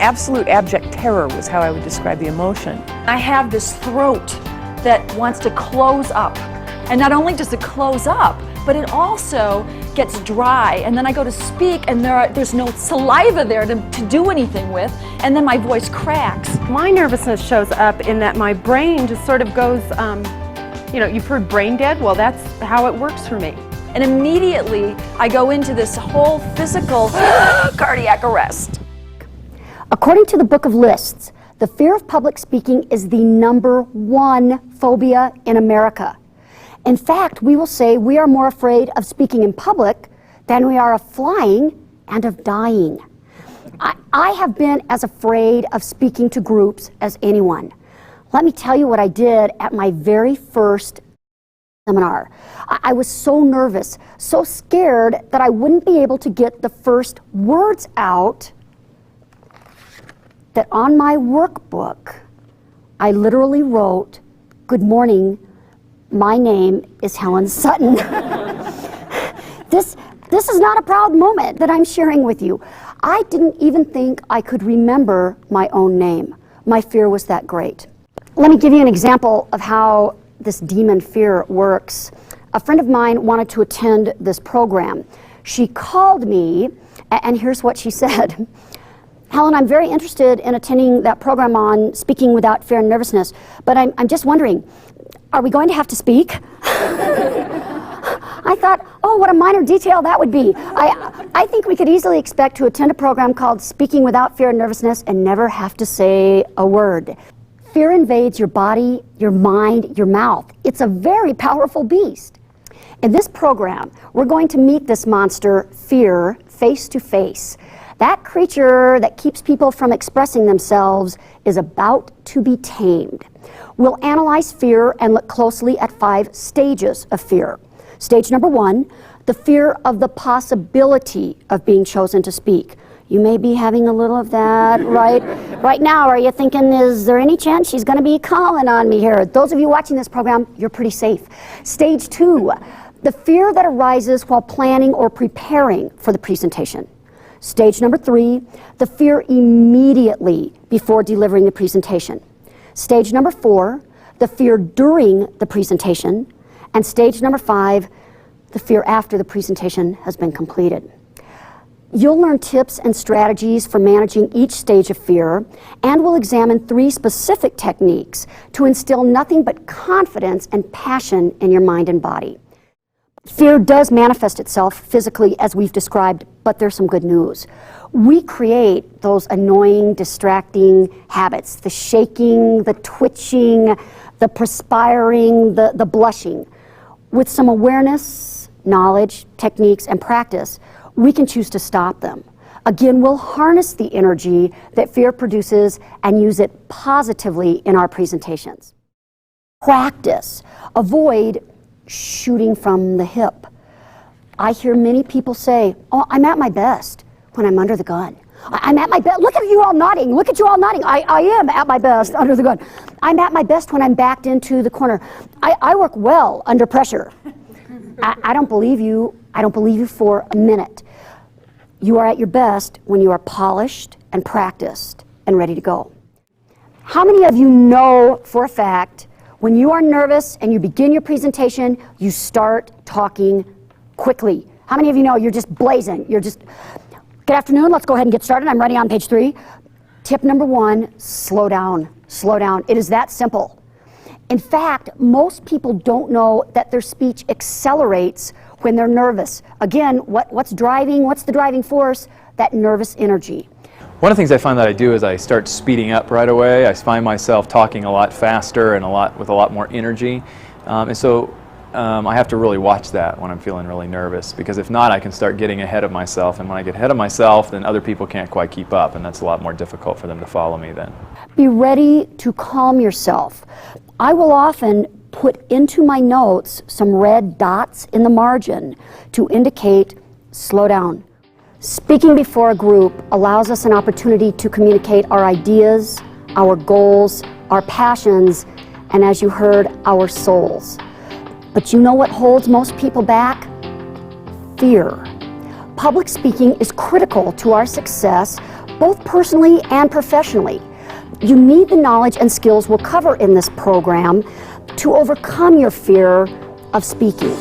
absolute abject terror was how I would describe the emotion. I have this throat that wants to close up. And not only does it close up, but it also gets dry. And then I go to speak and there's no saliva there to do anything with. And then my voice cracks. My nervousness shows up in that my brain just sort of goes, you know, you've heard brain dead? Well, that's how it works for me. And immediately I go into this whole physical cardiac arrest. According to the Book of Lists, the fear of public speaking is the #1 phobia in America. In fact, we will say we are more afraid of speaking in public than we are of flying and of dying. I have been as afraid of speaking to groups as anyone. Let me tell you what I did at my very first seminar. I was so nervous, so scared that I wouldn't be able to get the first words out that on my workbook, I literally wrote, "Good morning, my name is Helen Sutton." This is not a proud moment that I'm sharing with you. I didn't even think I could remember my own name. My fear was that great. Let me give you an example of how this demon fear works. A friend of mine wanted to attend this program. She called me, and here's what she said. "Helen, I'm very interested in attending that program on speaking without fear and nervousness, but I'm just wondering, are we going to have to speak?" I thought, oh, what a minor detail that would be. I think we could easily expect to attend a program called Speaking Without Fear and Nervousness and never have to say a word. Fear invades your body, your mind, your mouth. It's a very powerful beast. In this program, we're going to meet this monster, fear, face to face. That creature that keeps people from expressing themselves is about to be tamed. We'll analyze fear and look closely at 5 stages of fear. Stage number 1, the fear of the possibility of being chosen to speak. You may be having a little of that right now. Are you thinking, is there any chance she's going to be calling on me here? Those of you watching this program, you're pretty safe. Stage 2, the fear that arises while planning or preparing for the presentation. Stage number 3, the fear immediately before delivering the presentation. Stage number 4, the fear during the presentation. And stage number 5, the fear after the presentation has been completed. You'll learn tips and strategies for managing each stage of fear, and we'll examine 3 specific techniques to instill nothing but confidence and passion in your mind and body. Fear does manifest itself physically as we've described, but there's some good news. We create those annoying, distracting habits, the shaking, the twitching, the perspiring, the blushing. With some awareness, knowledge, techniques, and practice, we can choose to stop them. Again, we'll harness the energy that fear produces and use it positively in our presentations. Practice. Avoid shooting from the hip. I hear many people say, "Oh, I'm at my best when I'm under the gun. I'm at my best." Look at you all nodding. Look at you all nodding. I am at my best under the gun. I'm at my best when I'm backed into the corner. I work well under pressure. I don't believe you. I don't believe you for a minute. You are at your best when you are polished and practiced and ready to go. How many of you know for a fact when you are nervous and you begin your presentation, you start talking quickly? How many of you know you're just blazing? You're just, "Good afternoon, let's go ahead and get started. I'm ready on page 3. Tip number 1, slow down. Slow down. It is that simple. In fact, most people don't know that their speech accelerates when they're nervous. Again, what's the driving force? That nervous energy. One of the things I find that I do is I start speeding up right away. I find myself talking a lot faster and with a lot more energy. And so I have to really watch that when I'm feeling really nervous, because if not, I can start getting ahead of myself. And when I get ahead of myself, then other people can't quite keep up, and that's a lot more difficult for them to follow me then. Be ready to calm yourself. I will often put into my notes some red dots in the margin to indicate slow down. Speaking before a group allows us an opportunity to communicate our ideas, our goals, our passions, and as you heard, our souls. But you know what holds most people back? Fear. Public speaking is critical to our success, both personally and professionally. You need the knowledge and skills we'll cover in this program to overcome your fear of speaking.